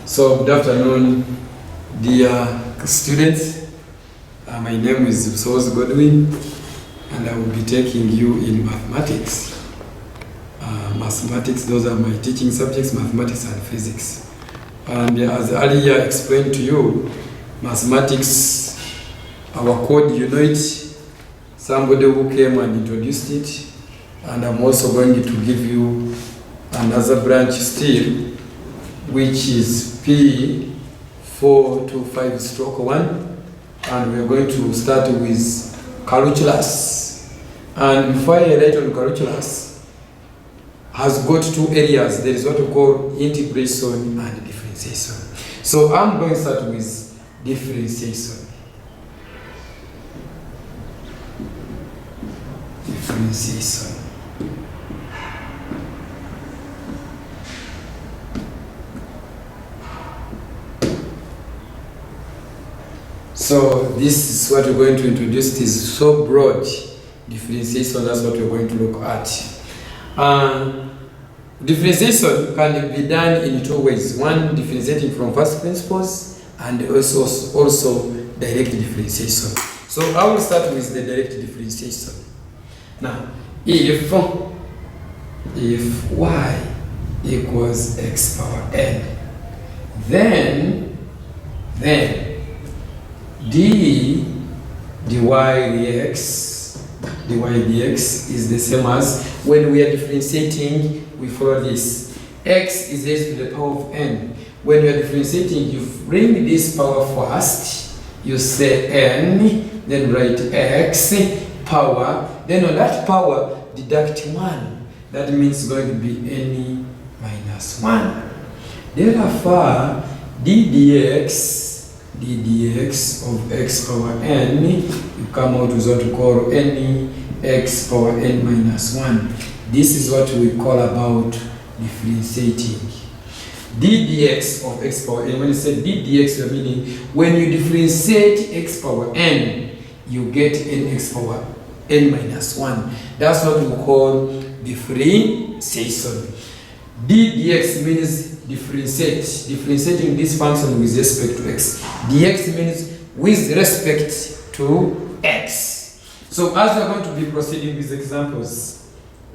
So good afternoon, dear students. My name is Soos Godwin, and I will be taking you in mathematics. Mathematics, those are my teaching subjects, mathematics and physics. And as earlier explained to you, mathematics, our code, you know it, somebody who came and introduced it, and I'm also going to give you another branch still, which is P425-1, and we're going to start with calculus. And before I write on calculus, has got two areas. There is what we call integration and differentiation. So I'm going to start with differentiation. Differentiation. So this is what we're going to introduce. It is so broad. Differentiation, that's what we're going to look at. Differentiation can be done in two ways. One, differentiating from first principles, and also direct differentiation. So I will start with the direct differentiation. Now, if y equals x power n, then dy dx is the same as when we are differentiating, we follow this. X is raised to the power of n. When you are differentiating, you bring this power first, you say n, then write x power, then on that power deduct 1. That means it's going to be n minus 1. Therefore, ddx of x power n, you come out with what we call n x power n minus 1. This is what we call about differentiating. ddx of x power n, when you say ddx, you're meaning when you differentiate x power n, you get nx power n minus 1. That's what we call differentiation. ddx means differentiating this function with respect to x. dx means with respect to x. So as we're going to be proceeding with examples,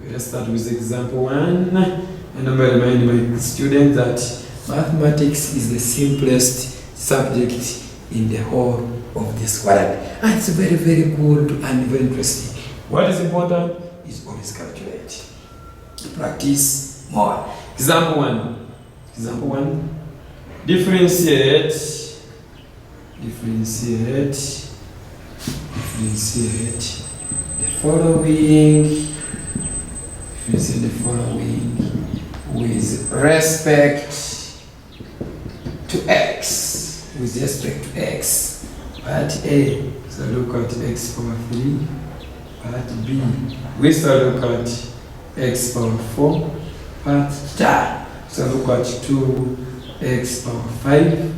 let's start with example 1. And I'm going to remind my students that mathematics is the simplest subject in the whole of this world. And it's very, very good and very interesting. What is important is always calculate. Practice more. Example 1. Differentiate the following with respect to x. Part A, so look at x power 3. Part B, we shall look at x power 4. Part D, so look at 2x power 5.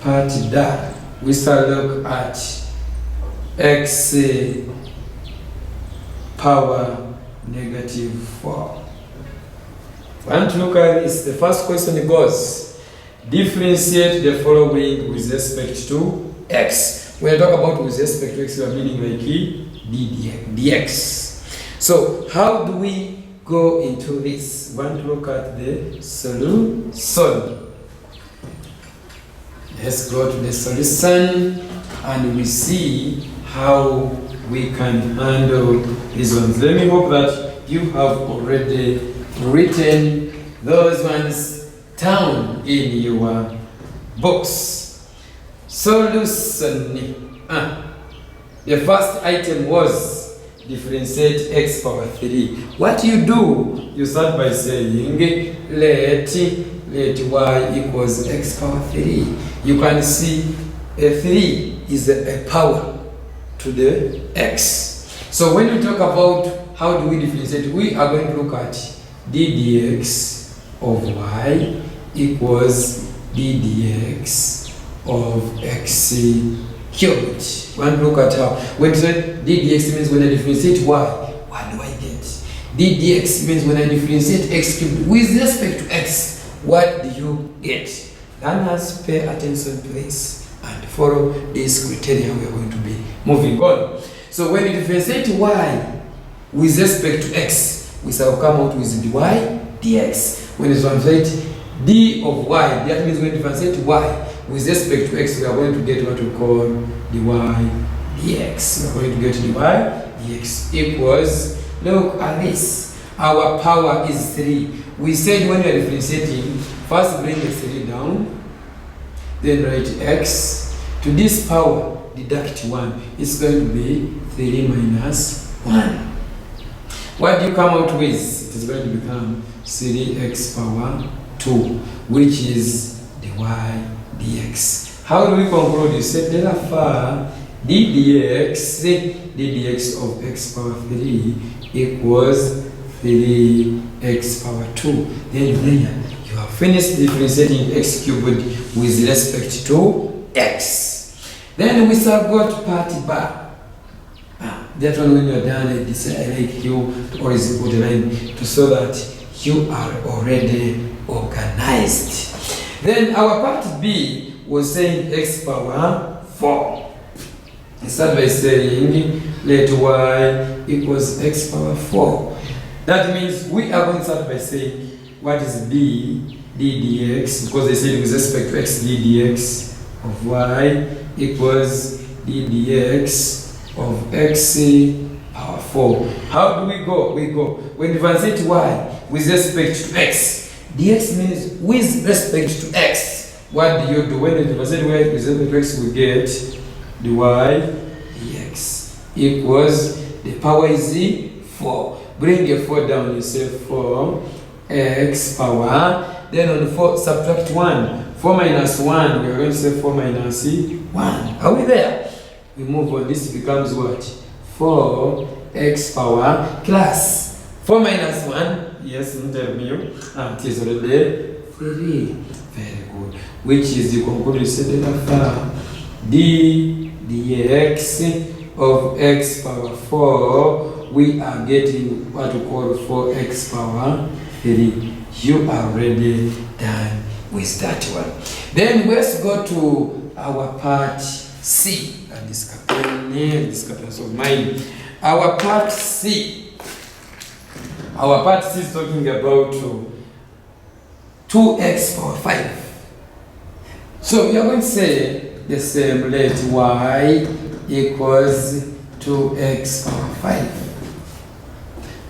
Part D, we shall look at x power negative 4. And to look at this, the first question goes, differentiate the following with respect to x. When I talk about with respect to x, we are meaning like dx. So how do we go into this? We want to look at the solution. Let's go to the solution and we see how we can handle these ones. Let me hope that you have already written those ones down in your books. Solution. The first item was differentiate x power 3. What you do, you start by saying let y equals x power 3. You can see a 3 is a power to the x. So when we talk about how do we differentiate, we are going to look at ddx of y equals ddx of x cubed. We want to look at how, when you say ddx means when I differentiate y, what do I get? ddx means when I differentiate x cubed with respect to x, what do you get? Learners, pay attention to this and follow this criteria we are going to be moving on. So when you differentiate y with respect to x, we shall come out with dy dx. When you translate d of y, that means when you differentiate y with respect to x, we are going to get what we call dy dx. We are going to get dy dx equals, look at this. Our power is 3. We said when you are differentiating, first bring the 3 down, then write x. To this power, deduct 1. It's going to be 3 minus 1. What do you come out with? It is going to become 3x power 2, which is dy dx. How do we conclude? You said therefore d dx of x power 3 equals 3x power 2. Then you have finished differentiating x cubed with respect to x. Then we shall go to part b. That one, when you are done, I like you to always put a line to so that you are already organized. Then our part b was saying x power 4. I start by saying let y equals x power 4. That means we are going to start by saying what is b d dx, because they said with respect to x d dx of y equals d dx of x power 4. How do we go? We go when you differentiate y with respect to x. Dx means with respect to x. What do you do? When you differentiate y with respect to x, we get dy dx equals, the power is 4. Bring a 4 down, you say 4x power. Then on 4, subtract 1. 4 minus 1, we are going to say 4 minus 1. Are we there? We move on. This becomes what? 4x power plus 4 minus 1. Yes, interview. It is already 3. Very good. Which is the conclusion of d dx of x power 4. We are getting what we call 4x power 3. You are already done with that one. Then let's go to our part C. And this captains of mine. Our part C. Our part C is talking about 2x power 5. So we are going to say the same. Let y equals 2x power 5.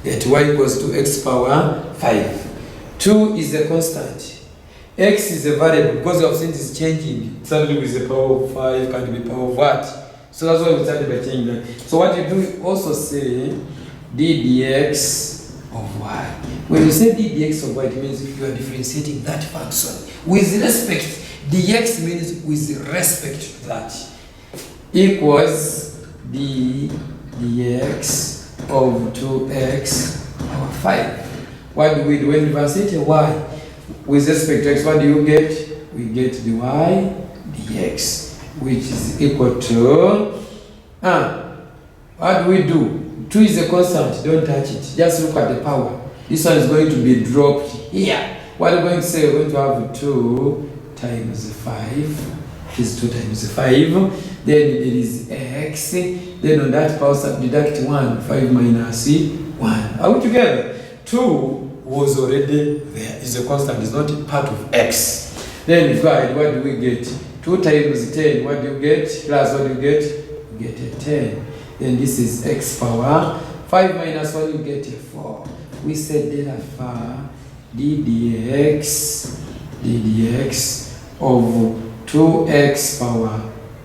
Let y equals 2x power 5. 2 is a constant. X is a variable because of since it's changing. Suddenly with the power of 5 can be power of what? So that's why we started by changing that. So what you do, you also say d dx of y. When you say d dx of y, it means you are differentiating that function with respect. Dx means with respect to that. Equals d dx of 2x power 5. What do we do? When we differentiate y with respect to x, what do you get? We get dy dx, which is equal to, what do we do? 2 is a constant, don't touch it. Just look at the power. This one is going to be dropped here. What are we going to say? We're going to have 2 times 5. Is 2 times 5. Then there is x. Then on that power, deduct 1. 5 minus 1. Are we together? 2 was already there. Is a constant. It's not part of x. Then divide. What do we get? 2 times 10. What do you get? Plus what do you get? You get a 10. Then this is x power 5 minus 1. You get a 4. We said therefore d dx of 2x power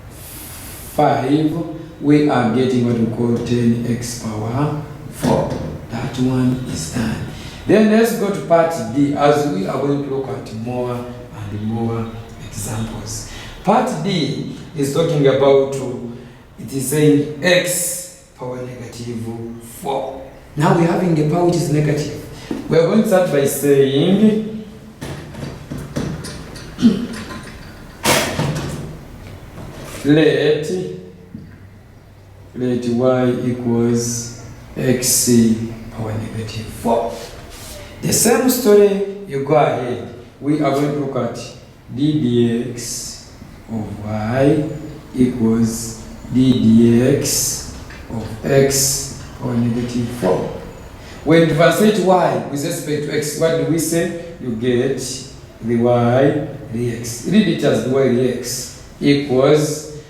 5. We are getting what we call 10x power 4. That one is done. Then let's go to part D, as we are going to look at more and more examples. Part D is talking about, it is saying x power negative 4. Now we're having a power which is negative. We are going to start by saying let y equals x power negative 4. The same story, you go ahead. We are going to look at d dx of y equals d dx of x power negative 4. When you differentiate y with respect to x, what do we say? You get the y dx. Read it as the y dx equals,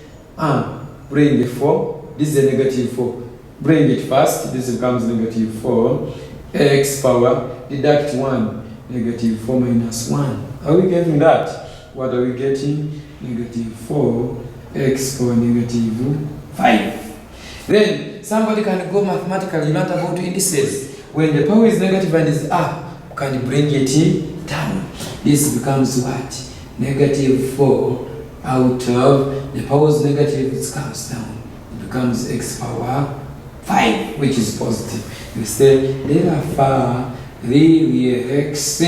bring the 4, this is a negative 4. Bring it first, this becomes negative 4. X power, deduct 1, negative 4 minus 1. Are we getting that? What are we getting? Negative 4, x power negative 5. Then somebody can go mathematically, not about indices. When the power is negative and is up, can bring it down. This becomes what? Negative 4 out of the power is negative, it comes down. It becomes x power 5, which is positive. You say, therefore, the x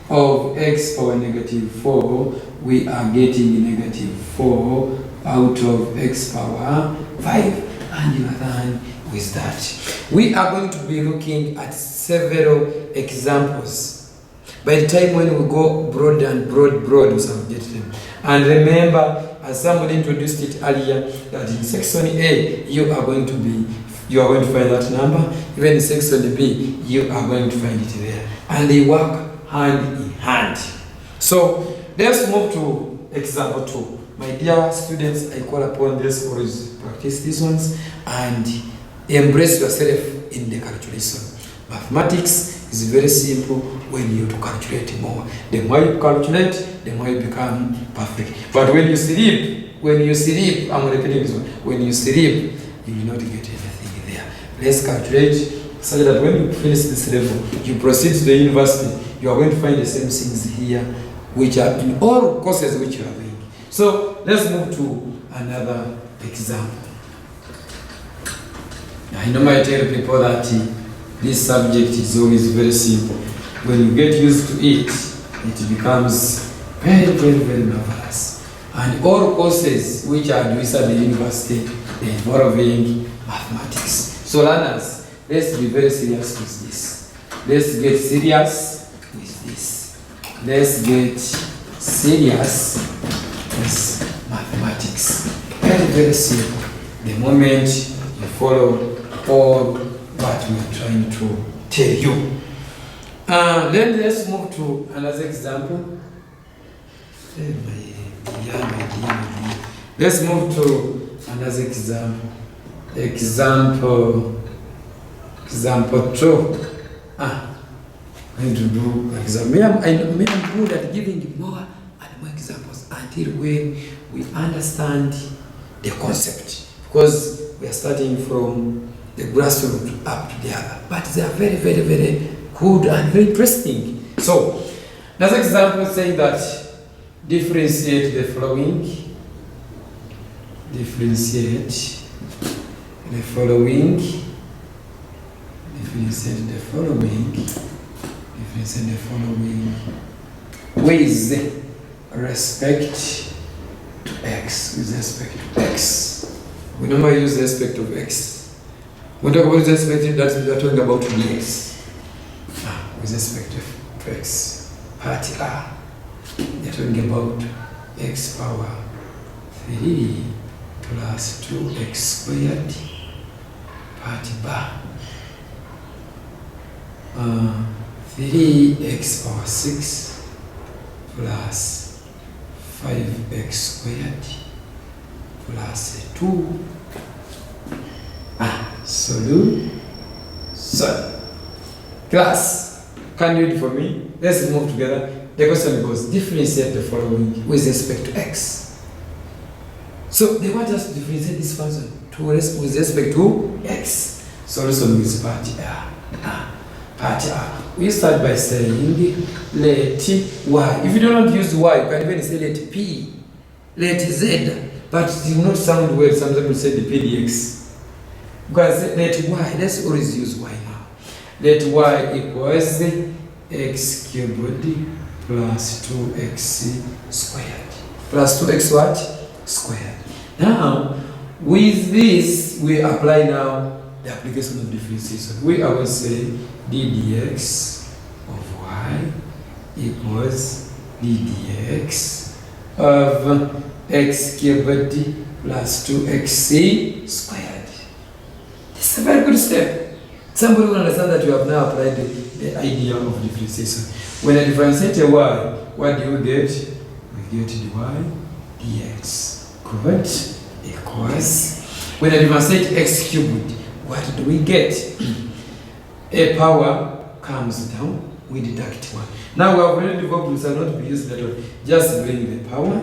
of x power negative 4, we are getting negative 4 out of x power 5. And you are done with that. We are going to be looking at several examples. By the time when we go broad and broad, we shall get them. And remember, as somebody introduced it earlier, that in section A, you are going to find that number. Even in section B, you are going to find it there. And they work hand in hand. So let's move to example 2. My dear students, I call upon this, always practice these ones and embrace yourself in the calculation. Mathematics is very simple when you calculate more. The more you calculate, the more you become perfect. But when you sleep, I'm repeating this one, when you sleep, you will not get anything there. Let's calculate so that when you finish this level, you proceed to the university, you are going to find the same things here, which are in all courses which you are doing. So let's move to another example. I normally tell people that this subject is always very simple. When you get used to it, it becomes very, very, very marvelous. And all courses which are used at the university, they're involving mathematics. So learners, let's be very serious with this. Let's get serious with this. Let's get serious with mathematics. Very, very simple. The moment you follow all what we're trying to tell you. Then let's move to another example. Let's move to another example. Example 2. I'm going to do example. I'm good at giving more and more examples until when we understand the concept. Because we are starting from the grassroots up to the other. But they are very, very, very good and very interesting. So, another example saying that differentiate the following. Differentiate the following with respect to x. With respect to x. We normally use respect of x. When we talk about respect, that we are talking about dx. With respect to x. Part A. We are talking about x power 3 plus 2x squared. Part B. 3x power 6 plus 5x squared plus 2. Solution. Class, can you read for me? Let's move together. The question goes, differentiate the following with respect to x. So they want us to differentiate this function with respect to x. Solution is part A. Part A. We start by saying let y. If you do not use y, you can even say let p, let z. But it will not sound well. Sometimes we say the p dx. Because let y, let's always use y now. Let y equals x cubed plus 2x squared. Plus 2x what? Squared. Now, with this, we apply now the application of differentiation. We are going to say d dx of y equals d dx of x cubed plus 2xc squared. This is a very good step. Somebody will understand that you have now applied the idea of differentiation. When I differentiate a y, what do you get? We get dy dx. Good. Equals. When I differentiate x cubed, what do we get? A power comes down, we deduct 1. Now we have already developed, we shall not be using that one. Just bring the power.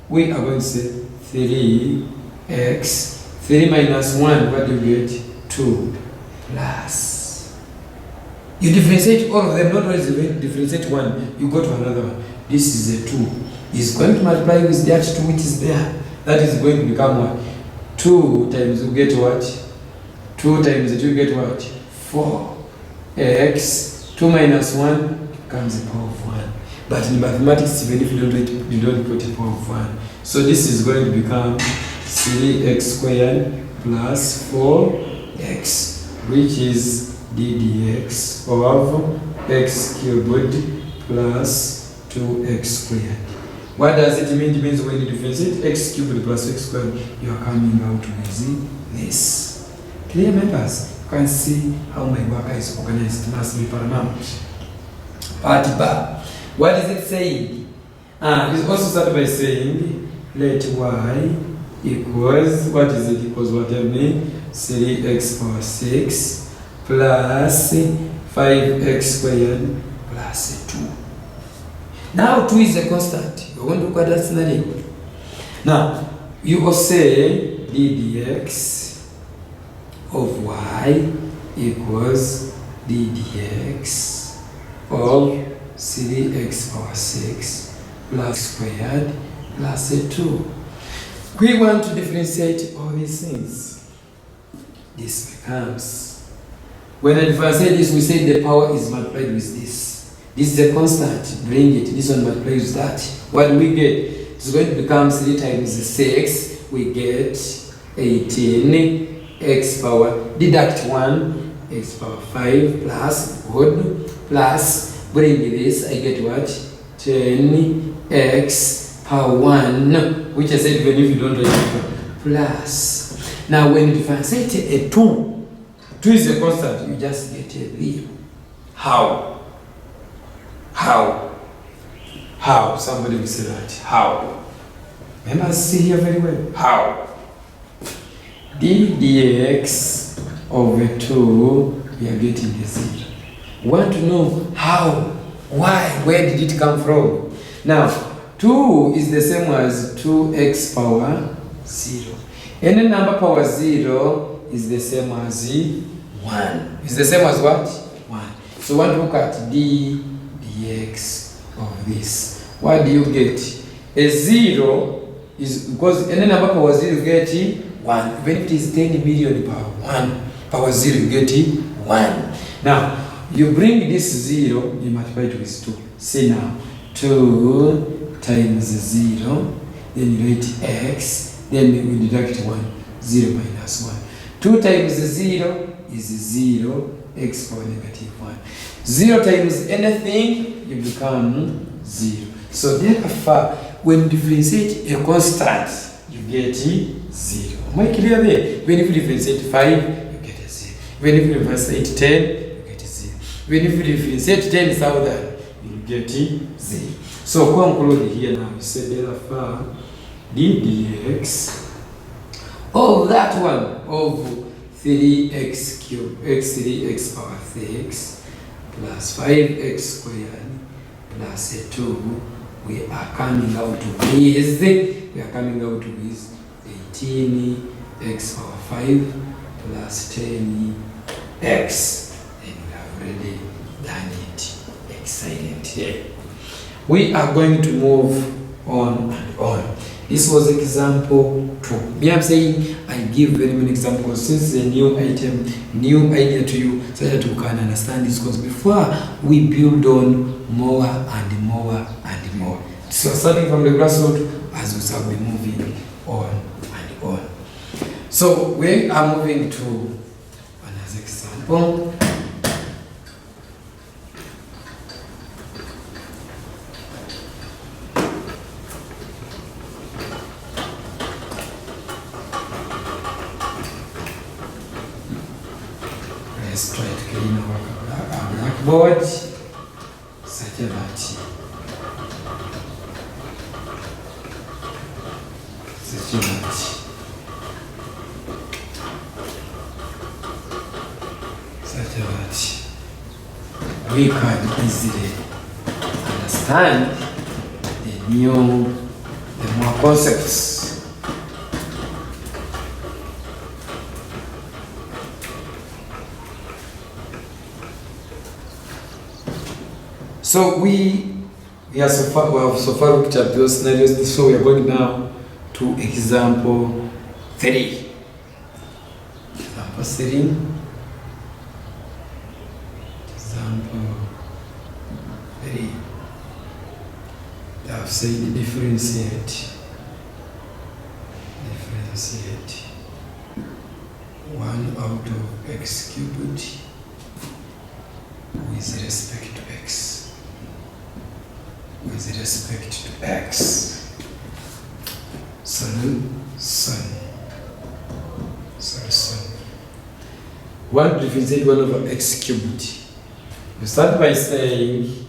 We are going to say 3x, 3 minus 1, what do you get? 2 plus. You differentiate all of them, not always differentiate one, you go to another one. This is a 2. Is going to multiply with that 2 which is there. That is going to become what? 2 times you get what? 2 times 2 you get what? 4. X, 2 minus 1 becomes a power of 1. But in mathematics, even if you don't put a power of 1. So this is going to become 3x squared plus 4x, which is ddx of x cubed plus 2x squared. What does it mean? It means when you differentiate x cubed plus x squared, you are coming out with this. Clear, members? You can see how my work is organized. It must be paramount. Part bar. What is it saying? It also started by saying let y equals, what is it equals what I mean? 3x power 6 plus 5x squared plus 2. Now 2 is a constant. You want to look at that scenario. Now you will say ddx of y equals ddx of 3x power 6 plus squared plus 2. We want to differentiate all these things. This becomes, when I differentiate this, we say the power is multiplied with this. This is a constant. Bring it. This one multiplies with that. What do we get? It's going to become 3 times 6. We get 18 x power, deduct 1, x power 5 plus, good, plus, bring this, I get what? 10x power 1, which I said even if you don't write it, plus. Now when you differentiate a 2, 2 is a constant, you just get a 0. How? How? Somebody will say that. How? Remember, see here very well. How? ddx over 2, we are getting a 0. Want to know how? Why? Where did it come from? Now, 2 is the same as 2x power 0. Any number power 0 is the same as 1. It's the same as what? 1. So want to look at ddx of this. What do you get? A 0 is, because any number power 0 you get 1. Even if it is 10 million power 1, power 0 you get 1. Now, you bring this 0, you multiply it with 2. See now, 2 times 0, then you write x, then we deduct 1, 0 minus 1. 2 times 0 is 0, x power negative 1. 0 times anything, you become 0. So therefore, when you differentiate a constant, you get 0. Am I clear there? When you differentiate 5, you get a 0. When you differentiate 10, you get a 0. When you differentiate 10,000, you get 0. So conclude here now. You say therefore ddx of that one of 3x cubed, x3x power 6 plus 5x squared plus 2, we are coming out with 18x power 5 plus 10x. And we have already done it. Excellent. We are going to move on and on. This was example 2. Me, I'm saying I give very many examples since it's a new item, new idea to you, so that you can understand this. Because before we build on more and more and more. So starting from the grassroots, as we shall be moving on and on. So we are moving to another example. Let's try to clean our blackboard such that we can easily understand the more concepts. So we have so far looked at those scenarios. So we are going now to example 3. Example 3. Example 3. They have said differentiate 1 out of x cubed with respect to x. With respect to x. Solution. Want to differentiate 1 over x cubed. You start by saying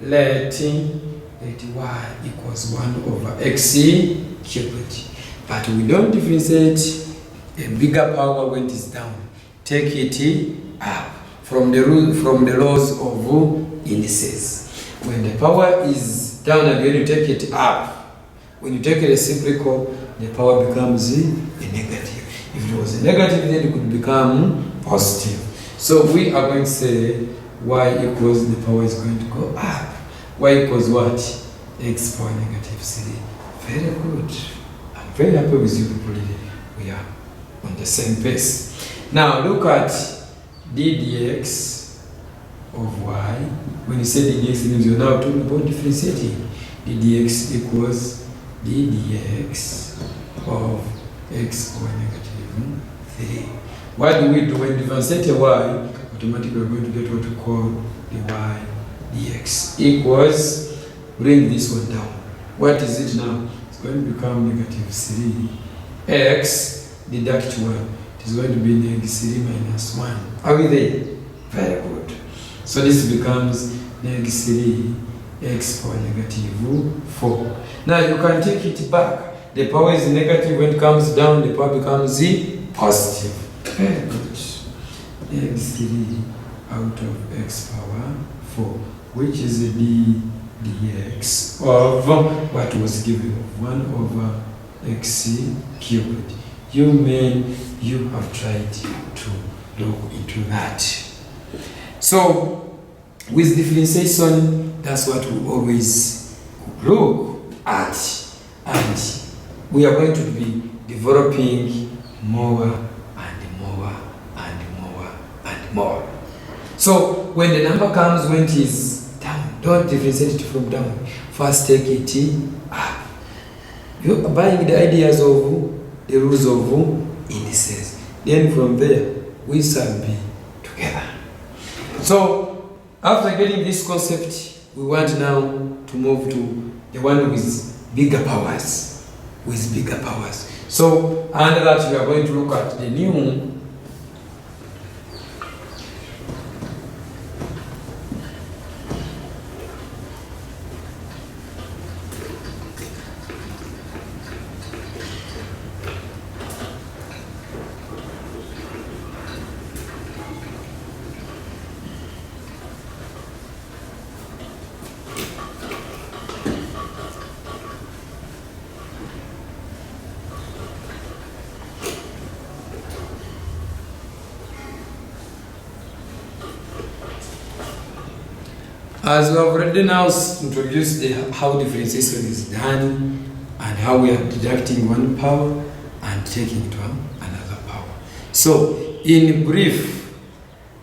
let y equals 1 over x cubed. But we don't differentiate a bigger power when it is down. Take it up from the laws of indices. When the power is down again, you take it up. When you take a reciprocal, the power becomes a negative. If it was a negative, then it could become positive. So we are going to say y equals, the power is going to go up. Y equals what? X power negative 3. Very good. I'm very happy with you people. We are on the same pace. Now look at d dx of y. When you say ddx, it means you're now talking about differentiating. ddx equals ddx of x power negative 3. What do we do when differentiate a y? Automatically we're going to get what we call the y dx equals, bring this one down. What is it now? It's going to become negative 3 x deduct 1. It is going to be negative 3 minus 1. Are we there? Very good. So this becomes negative 3 x power negative 4. Now you can take it back. The power is negative. When it comes down, the power becomes positive. Very good. Negative 3 out of x power 4, which is a dx of what was given, 1 over x cubed. You have tried to look into that. So with differentiation, that's what we always look at, and we are going to be developing more and more and more and more. So when the number comes, when it is down, don't differentiate it from down. First take it up. You are buying the ideas of the rules of indices. Then from there, we shall be together. So after getting this concept, we want now to move to the one with bigger powers. So under that, we are going to look at the new as we have already now introduced how differentiation is done and how we are deducting one power and taking it to another power. So in brief,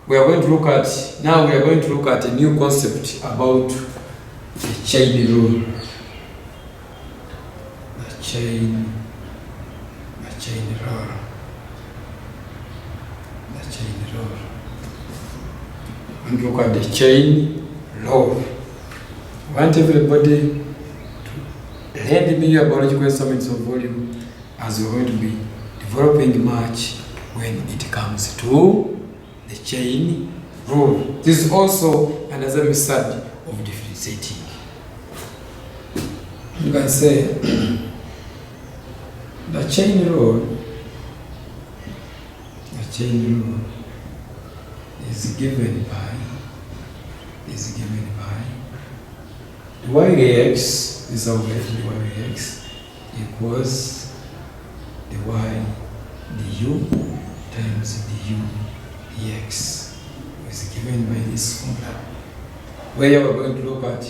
we are going to look at a new concept about the chain rule. The chain rule. And look at the chain law. I want everybody to lend me your biological instruments of volume as we're going to be developing much when it comes to the the chain rule. This is also another method of differentiating. You can say the chain rule is given by dy dx, this is how we get dy dx equals dy du times du dx is given by this formula, where we are going to look at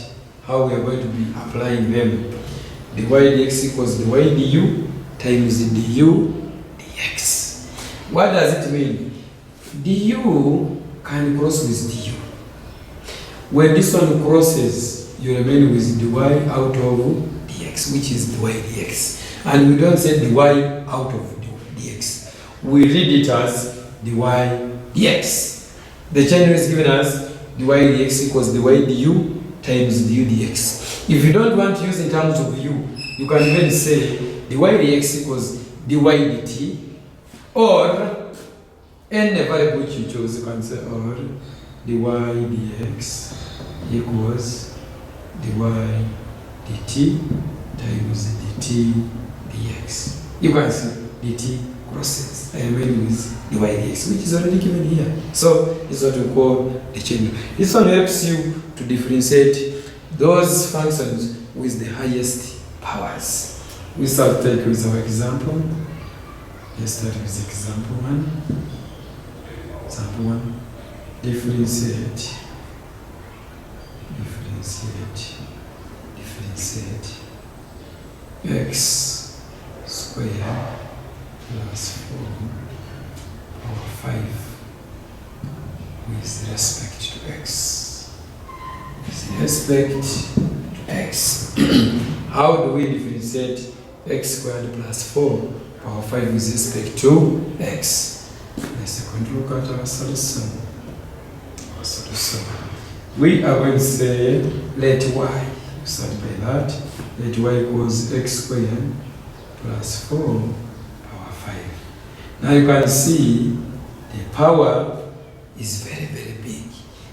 how we are going to be applying them. Dy dx equals dy du times du dx. What does it mean? Du can cross with du. When this one crosses, you remain with dy out of dx, which is dy dx. And we don't say dy out of dx. We read it as dy dx. The chain rule is given as dy dx equals dy du times du dx. If you don't want to use in terms of u, you can even say dy dx equals dy dt, or any variable which you chose, you can say or dy dx equals dy dt times dt dx. You can see dt crosses. I remain with dy dx, which is already given here. So this is what we call the chain rule. This one helps you to differentiate those functions with the highest powers. We start with our example. Let's start with example 1. Example 1. Differentiate x squared plus 4 power 5 with respect to x. With respect to x. How do we differentiate x squared plus 4 power 5 with respect to x? Let's look at our solution. We are going to say let y, start by that, let y equals x squared plus 4 power 5. Now you can see the power is very, very big.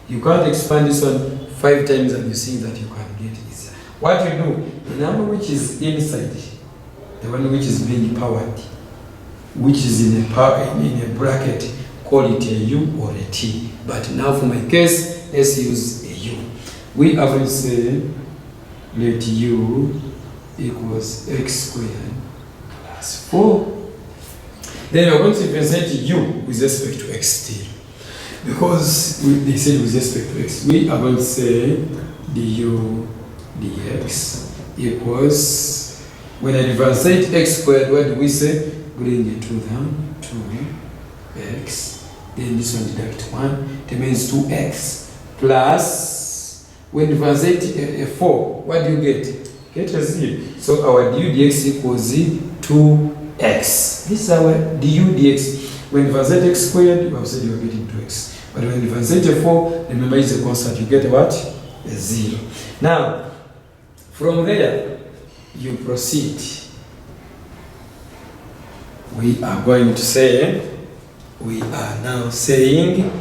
You can't expand this one 5 times and you see that you can get it. What you do, the number which is inside, the one which is being powered, which is in a bracket, call it a u or a t. But now for my case, let's use a u. We are going to say let u equals x squared plus 4. Then we are going to differentiate u with respect to x still. Because they said with respect to x, we are going to say du dx equals, when I differentiate x squared, what do we say? Bring it to them, 2x, then this one deduct 1, it means 2x, plus, when you differentiate a 4, what do you get? Get a 0. So our du dx equals 2x. This is our du dx. When you differentiate x squared, you have said you are getting 2x. But when you differentiate a 4, remember it's a constant, you get what? A 0. Now, from there, you proceed. We are going to say, we are now saying,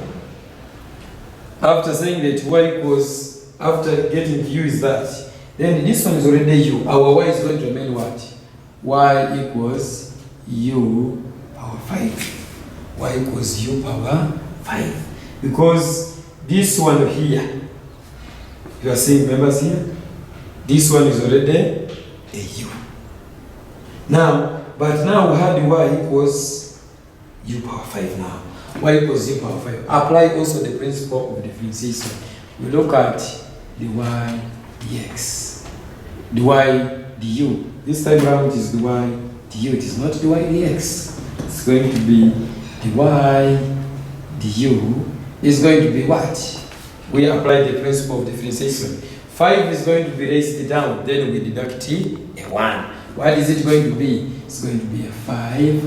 after saying that y equals, after getting u is that, then this one is already u. Our y is going to remain what? Y equals u power 5. Y equals u power 5. Because this one here, you are seeing members here? This one is already a u. Now, but now we had y equals u power 5 now. Y equals u power 5. Apply also the principle of differentiation. We look at the y dx. The y du. This time around it is the y du. It is not the y dx. It's going to be the y du is going to be what? We apply the principle of differentiation. 5 is going to be raised down, then we deduct a 1. What is it going to be? It's going to be a 5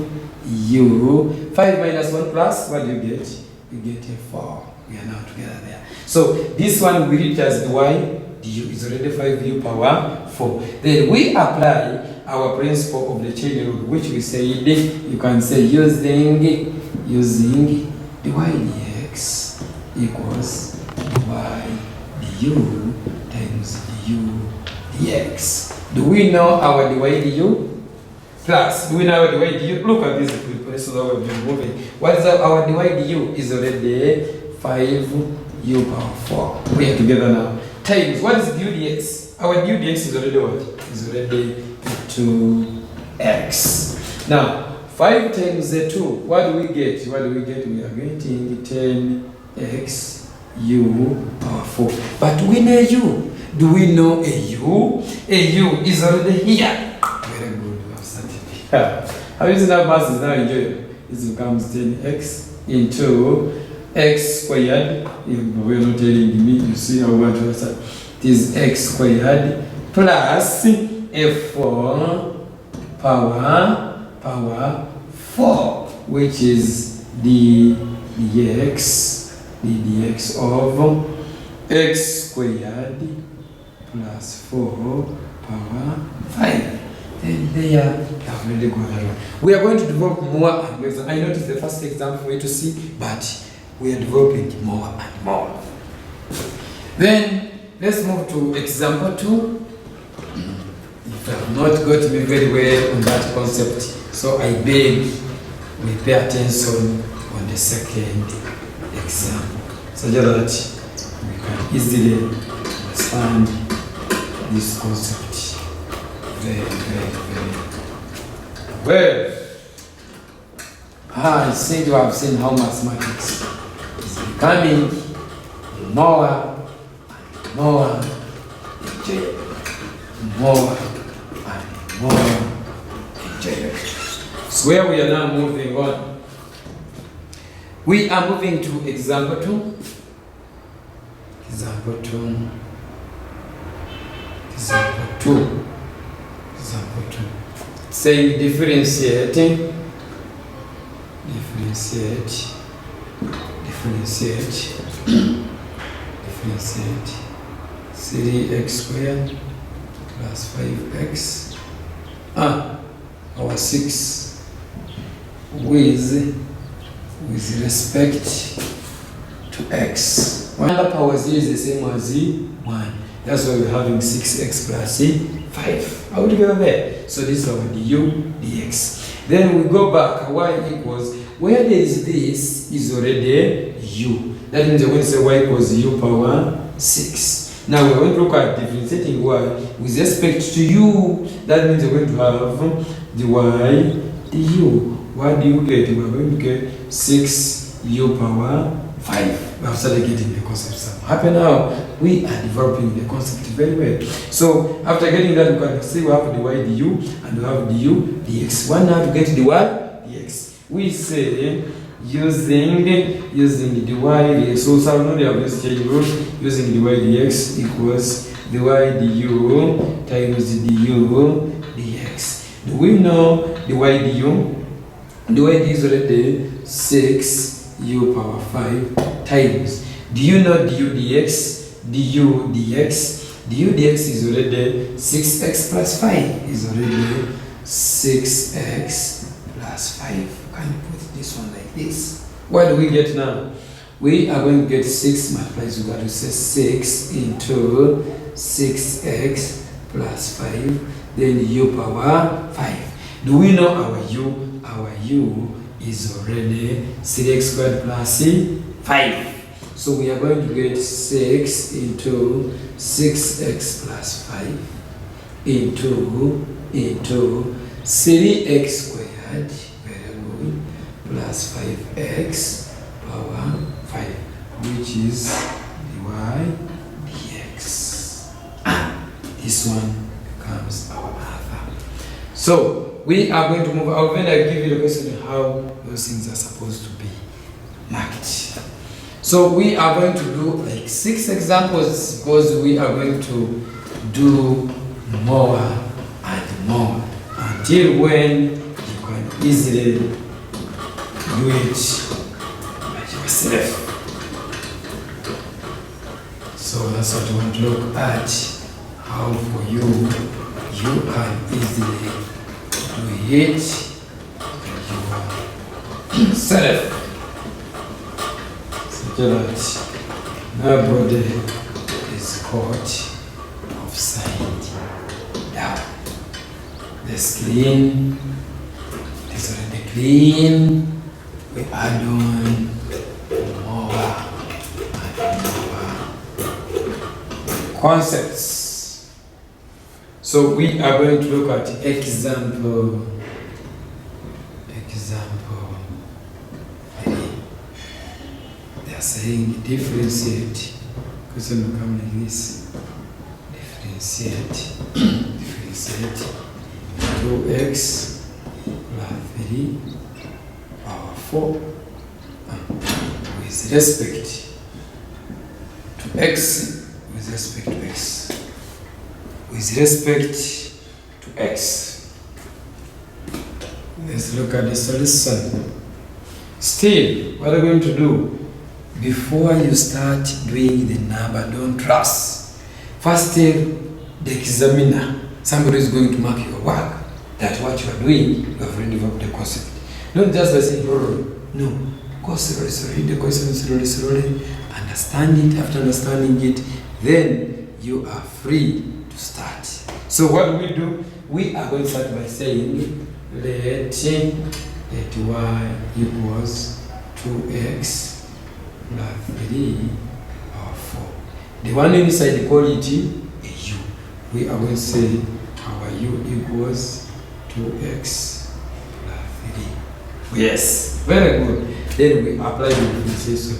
u. 5 minus 1 plus, what do you get? You get a 4. We are now together there. So this one we read as the y du is already 5u power 4. Then we apply our principle of the chain rule, which we said you can say using dy dx equals dy du times du dx. Do we know our dy du? Plus, do we know our dy du? Look at this preparation that we've been moving. What is our dy du? Is already 5u power 4. We are together now. Times, what is du dx? Our du dx is already what? Is already 2x. Now, 5 times 2, what do we get? What do we get? We are getting 10x u power 4. But we know u. Do we know a u? A u is already here. Very good. We have started here. How is that mass is now enjoyable? This becomes 10x into x squared. If we are not telling me, you see how much was that? It is x squared plus f4 power 4, which is the dx of x squared plus 4 power 5. Then they have really gone around. We are going to develop more and more. I know it's the first example for you to see, but we are developing more and more. Then let's move to example 2. If you have not got me very well on that concept, so I beg we pay attention on the second example, so that we can easily understand this concept very well. I think you have seen how mathematics is becoming more and more enjoyable. More and more enjoyable. So where we are now moving on, we are moving to example 2. Example 2. Saying differentiate 3x squared plus 5x our 6 with respect to x. 1 power 0 is the same as 1. That's why we're having 6x plus 5. Are we together there? So this is our du dx. Then we go back. Y equals, where there is this is already u. That means we're going to say y equals u power 6. Now we're going to look at differentiating y with respect to u. That means we're going to have the y du. What do you get? We're going to get 6u power 5. We have started getting the concept. Happy now, we are developing the concept very well. So after getting that, we can see we have the y du and we have du dx. One now to get the y dx. We say using the y dx. So now they have this change rule. Using the y dx equals the y du times the du dx. Do we know the y du? The y du is already 6u power 5 times. Do you know du dx? Du dx. Du dx is already 6x plus 5. Is already 6x plus 5. Can you put this one like this? What do we get now? We are going to get 6 multiplied. We got to say 6 into 6x plus 5. Then u power 5. Do we know our u? Our u is already 3x squared plus 5. So we are going to get 6 into 6x plus 5 into 3x squared, very good, plus 5x power 5, which is dy dx. This one becomes our answer. So we are going to move out. When I give you the question how those things are supposed to be marked. So we are going to do like 6 examples because we are going to do more and more until when you can easily do it by yourself. So that's what we want to look at, how for you can easily do it by yourself. So that Her body is caught offside down. The screen is already clean. We add on more and more concepts. So we are going to look at example 3. They are saying differentiate. Question will come like this. Differentiate 2x plus 3 power 4 with respect to x, with respect to x, with respect to x. Let's look at the solution. Still, what are we going to do? Before you start doing the number, don't trust. First tell the examiner, somebody is going to mark your work, that what you are doing, you have already developed the concept. Not just by saying, no, go slowly, read the question slowly, understand it. After understanding it, then you are free to start. So what do? We are going to start by saying, let y equals 2x plus 3 power 4. The one inside, call it a u. We are going to say our u equals 2x plus 3. Yes, very good. Then we apply the differentiation.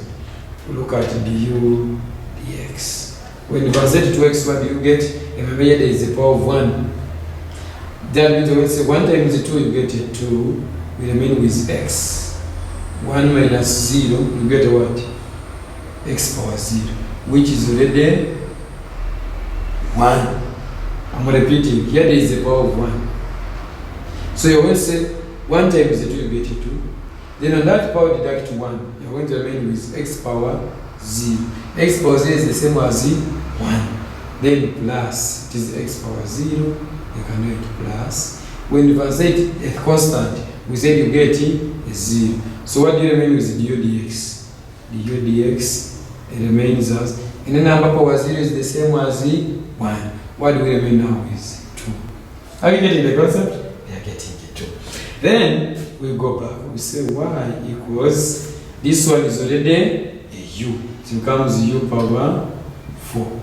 Look at du dx. When you translate 2x, what do you get? Remember here there is a power of 1. That means when you say 1 times 2, you get a 2. We remain with x. 1 minus 0, you get a what? X power 0, which is already 1. I'm repeating, here there is a power of 1. So you're going to say 1 times 2, you get a 2. Then on that power deduct 1, you're going to remain with x power 0. X power 0 is the same as 1. Then plus, it is x power 0, you can do it plus. When you translate a constant, we said you get a 0. So what do you remain with du dx? Du dx, it remains as, and the number power 0 is the same as 1. What do we remain now with 2? Are you getting the concept? We are getting it too. Then we go back, we say y equals, this one is already a u, it becomes u power 4.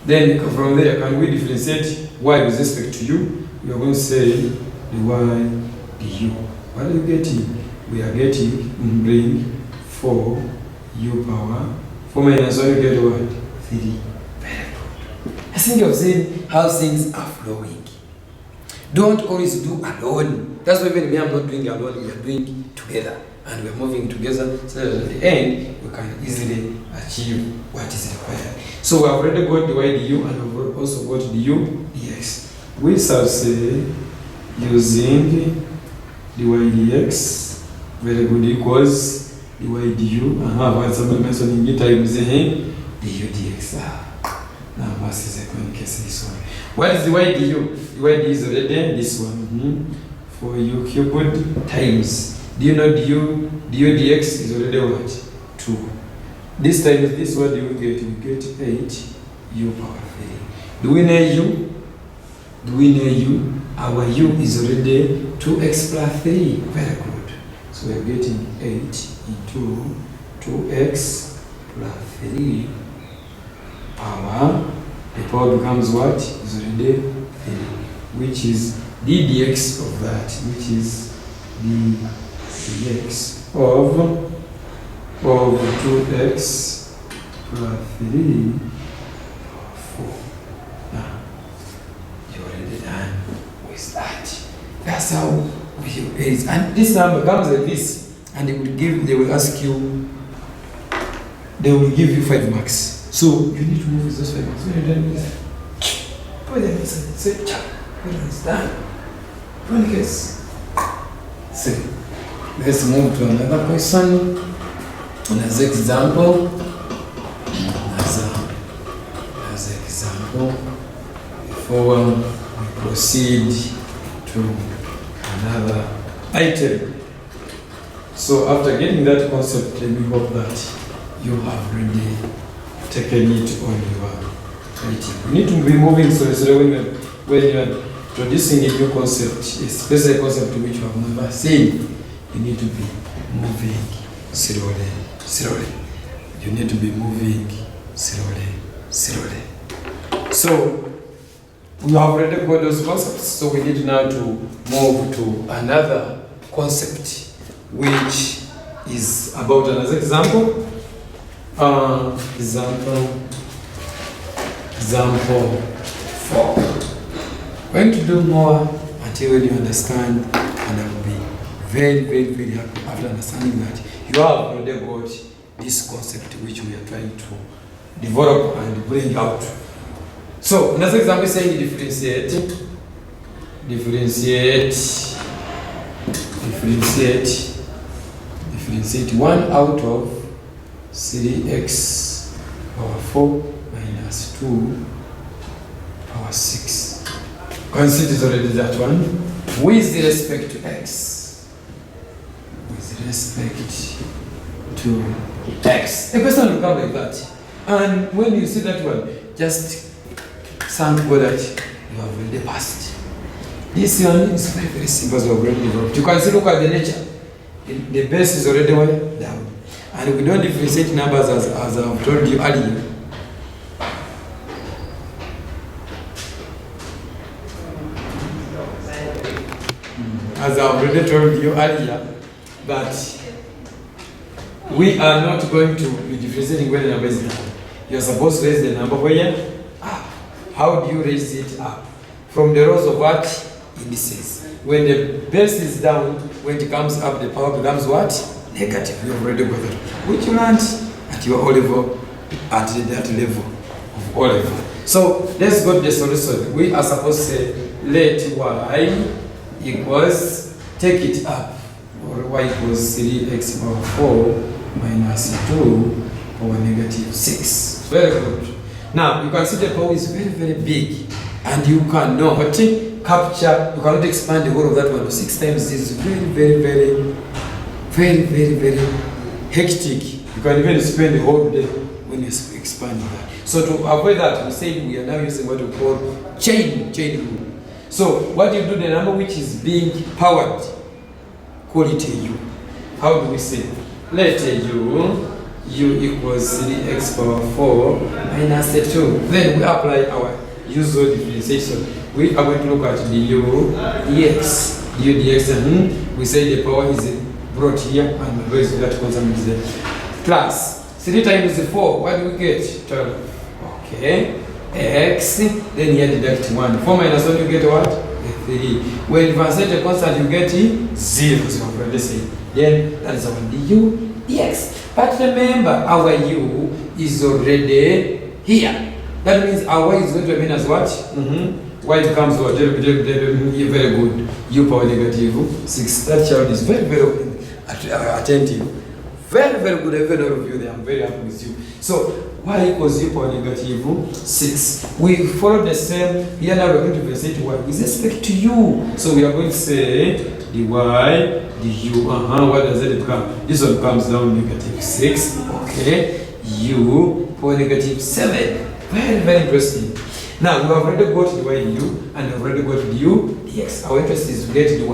Then from there, can we differentiate y with respect to u? We are going to say the y du. What are you getting? We are getting, bring 4 u power 4 minus 1, you get what? 3. Very good. I think you've seen how things are flowing. Don't always do alone. That's why even me, I'm not doing alone, we are doing together. And we're moving together so that at the end, we can easily achieve what is required. So we have already got the y du and we've also got the u dx. We shall say, using the y dx, very good, equals the y du, and how about somebody mentioning it times the u dx. Now, what is the common case this one? What is the y du? The y du is already this one. For u cubed times. Do you know du dx is already what? 2. This time with this, what do you get? You get 8 u power 3. Do we know u? Do we know u? Our u is already 2x plus 3. Very good. So we are getting 8 into 2x plus 3 power. The power becomes what? Is already 3. Which is d dx of that, which is d dx of 2x plus 3 4. Now, you're already done with that. That's how we is. And this number comes like this, and they will ask you, they will give you 5 marks. So you need to move with those 5 marks. When you're done with that, put them inside. Say, when it's done. One case. So let's move to another question. Another example. Another example. Before we proceed to another item. So after getting that concept, let me hope that you have already taken it on your writing. You need to be moving slowly when you are introducing a new concept, especially a concept which you have never seen. You need to be moving slowly. You need to be moving slowly. So we have already got those concepts, so we need now to move to another concept, which is about another example. Example 4. We're going to do more until you understand, and I will be very happy after understanding that you have already got this concept which we are trying to develop and bring out. So another example is saying differentiate 1 out of 3x power 4 minus 2 power 6. Consider already that one. With respect to x. With respect to x. The question will come like that. And when you see that one, just thank God that you have already passed. This one is very simple as we have already developed. You can see, look at the nature. The base is already down. And we don't differentiate numbers as I've told you earlier. As I've already told you earlier, that we are not going to be differentiating when the number is down. You're supposed to raise the number where? Up. How do you raise it up? From the rows of what? Indices. When the base is down, when it comes up, the power becomes what? Negative. You have already got that. Which you learned at your O level, at that level of O level. So let's go to the solution. We are supposed to say let y equals, take it up, or y equals 3x power 4 minus 2 power negative 6. Very good. Now you can see the power is very big, and you cannot capture, you cannot expand the whole of that one. 6 times this is very hectic. You can even spend the whole day when you expand that. So to avoid that, we say we are now using what we call chain rule. So what you do, the number which is being powered, call it a u. How do we say? Let u equals 3x power 4 minus 2. Then we apply our usual differentiation. We are going to look at du dx, and we say the power is brought here and raised that constant is there. Plus 3 times 4, what do we get? 12. Okay. X, then here deduct 1. 4 minus 1, you get what? 3. When you translate a constant, you get 0. So let's say, then that is our du dx. But remember, our u is already here. That means our y is going to remain as what? Y becomes what? Very good. U power negative 6. That child is very attentive. Very good. Even all of you there, I'm very happy with you. So y equals u power negative 6. We follow the same. Here now we're going to differentiate y with respect to u. So we are going to say dy du. What does it become? This one comes down negative 6. Okay. U power negative 7. Very interesting. Now we have already got dy du and we have already got du dx. Our interest is to get dy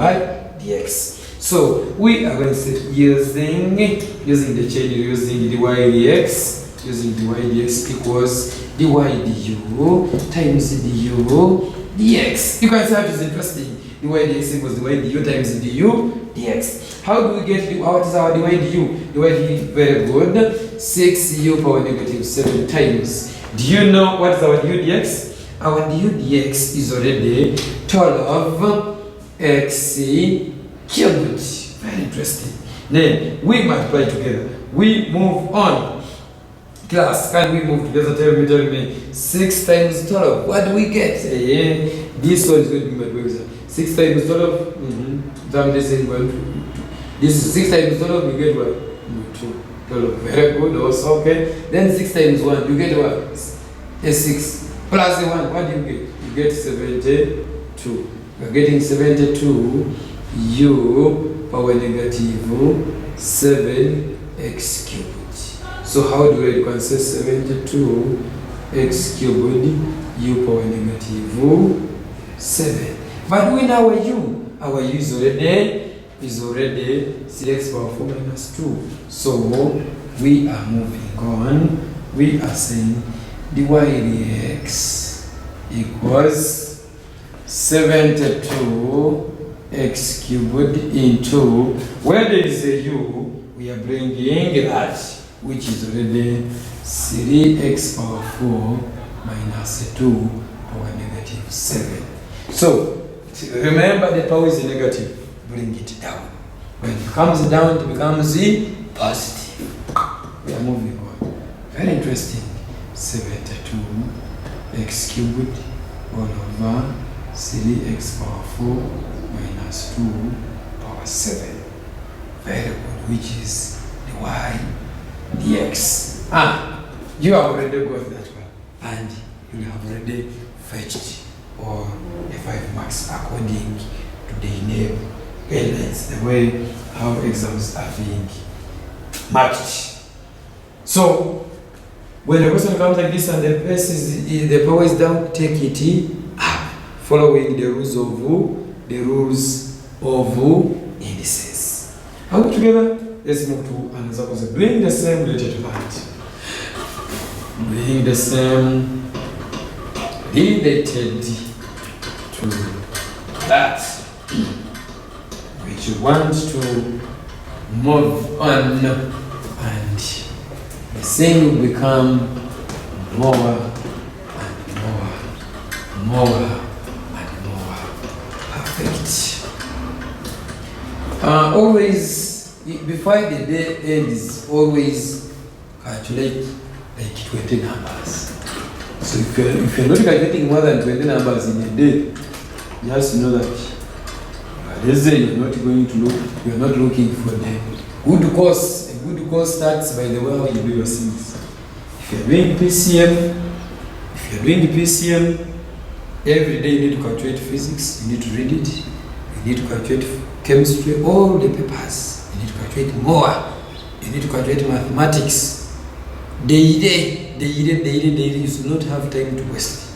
dx. So we are going to say using the chain, using dy dx, using dy dx equals dy du times du dx. You can see how it is interesting. Dy dx equals dy du times du dx. How do we get what is our dy du? Dy du, very good. 6u power negative 7 times. Do you know what is our du dx? Our du dx is already 12x cubed. Very interesting. Then we multiply together. We move on. Class, can we move together? Tell me. 6 times 12. What do we get? This one is going to be my question. 6 times 12. This is 6 times 12. You get what? 2. 12. Very good. Also, okay. Then 6 times 1. You get what? A 6. Plus 1. What do you get? You get 72. We are getting 72 u power negative 7x cubed. So how do you can say 72 x cubed u power negative 7. But when our u is already 3x power 4 minus 2. So we are moving on. We are saying dy dx equals 72 x cubed into, where there is a u, we are bringing that, which is already 3x power 4 minus 2 power negative 7. So remember, the power is negative, bring it down. When it comes down, it becomes positive. We are moving on. Very interesting. 72 x cubed all over 3x power 4 minus 2 power 7. Very good, which is the y dx. You have already got that one, and you have already fetched all the 5 marks according to the guidelines, the way how exams are being marked. So when a question comes like this and the power is down, take it up, following the rules of indices. Are we together? Let's move to another question. Doing the same related to that. Doing the same related to that, which you want to move on, and the thing will become more and more perfect. Always, before the day ends, always calculate like 20 numbers. So if you're not calculating more than 20 numbers in a day, just know that let's say you're not looking for the good course. A good course starts by the way how you do your things. If you're doing PCM, every day you need to calculate physics, you need to read it, you need to calculate chemistry, all the papers, you need to calculate more, you need to calculate mathematics. Daily, you should not have time to waste.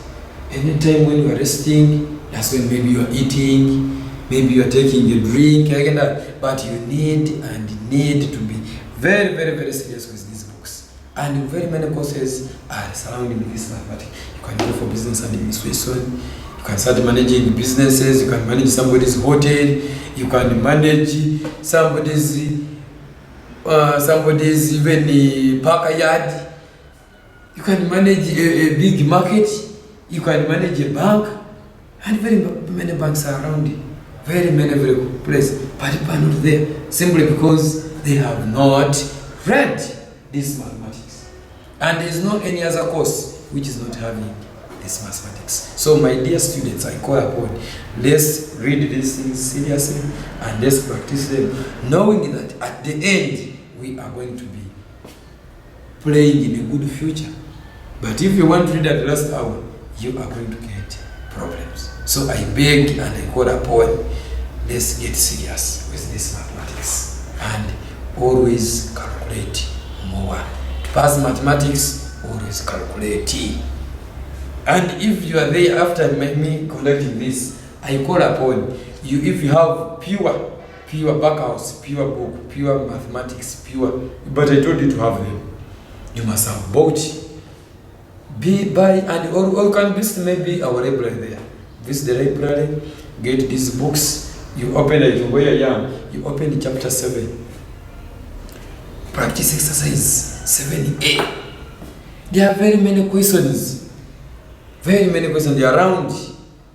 Anytime when you are resting, that's when maybe you are eating, maybe you are taking a drink, like that. But you need to be very, very, very serious with these books. And very many courses are surrounding this mathematics. You can go for business administration, you can start managing businesses, you can manage somebody's hotel, you can manage somebody's even park yard, you can manage a big market, you can manage a bank, and very many banks are around it. Very good places, but people are not there simply because they have not read this mathematics. And there is no any other course which is not having this mathematics. So my dear students, I call upon, let's read these things seriously and let's practice them, knowing that at the end we are going to be playing in a good future. But if you want to read at the last hour, you are going to get problems. So I beg and I call upon, let's get serious with this mathematics and always calculate more. To pass mathematics, always calculate. And if you are there after me conducting this, I call upon you, if you have pure backhouse, pure book, pure mathematics, but I told you to have them. You must have bought, buy, and or can visit maybe our library there. Visit the library, get these books. You open it where I am. You open chapter 7. Practice exercise 7A. There are very many questions. They are around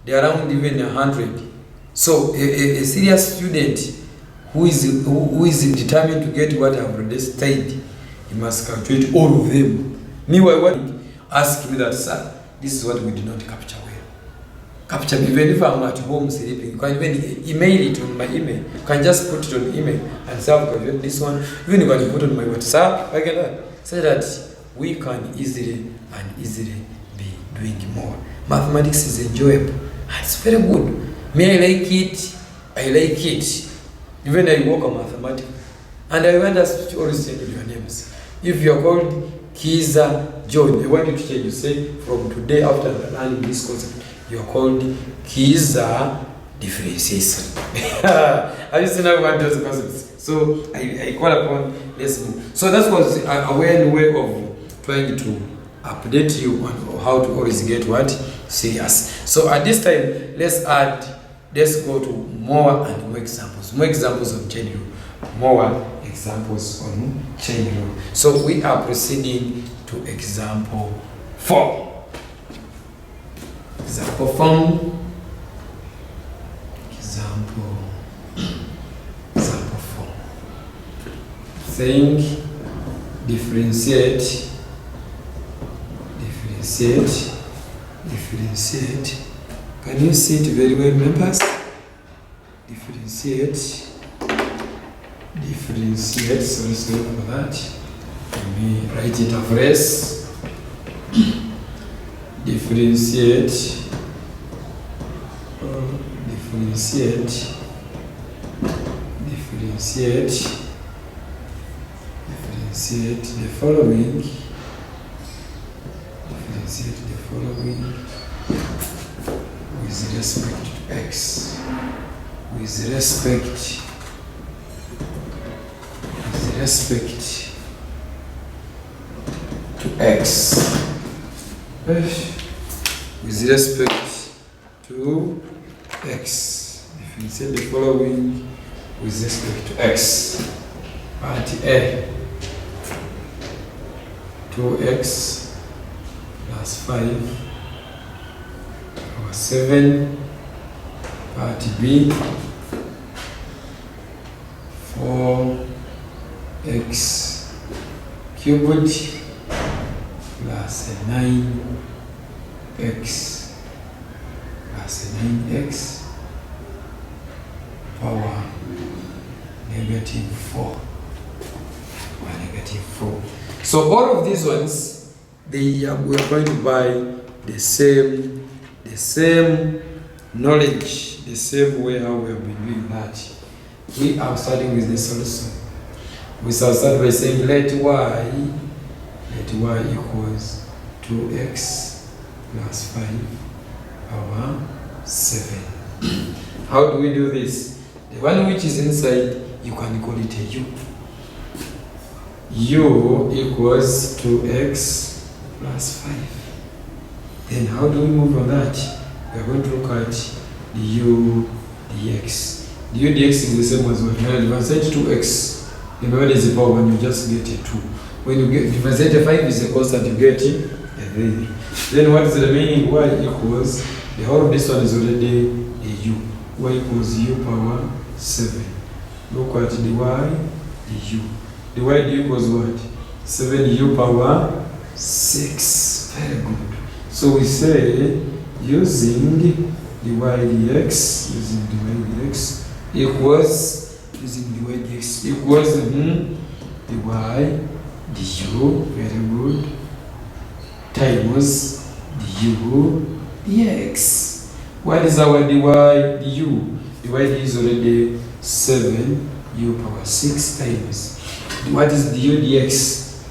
even 100. So a serious student who is determined to get what I have already studied, he must calculate all of them. Meanwhile, what ask me that, sir, this is what we did not capture well. Capture, even if I'm at home sleeping, you can even email it on my email. You can just put it on email and say, I've got this one. Even you can put it on my WhatsApp, like that, so that we can easily be doing more. Mathematics is enjoyable and it's very good. Me, I like it. Even I work on mathematics. And I want us to always change your names. If you are called Kiza John, I want you to change. You say from today, after learning this concept, you are called Kiza Differentiation. I used to know one of those concepts. So I call upon let's move. So that was a way of trying to update you on how to always get what serious. So at this time, let's go to more and more examples. More examples of chain rule. More examples on chain rule. So we are proceeding to example 4. Example form. Example 4. Saying differentiate. Can you see it very well, members? Differentiate. Sorry for that. Let me write it afresh. Differentiate the following. Differentiate the following with respect to x. With respect to x. With respect to x. Differentiate the following with respect to x. Part A. 2x plus 5 over 7. Part B. 4x cubed plus 9x power -4. So all of these ones, we are going to buy the same knowledge, the same way how we have been doing that. We are starting with the solution. We shall start by saying let y equals 2x plus 5 over 7. How do we do this? The one which is inside, you can call it a u. U equals 2x plus 5. Then how do we move on that? We are going to look at the u dx. The u dx is the same as what? Now differentiate 2x. Remember there is a power when you just get a 2. When you get differentiate 5 is a constant, you get a 3. Then what is the remaining? Y equals, the whole of this one is already a u. Y equals u power 7. Look at the y, the u. The y equals what? 7u power 6. Very good. So we say using the y dx, equals the y du, very good, times the u dx. What is our dy du? The y is already 7u power 6 times. What is the u dx?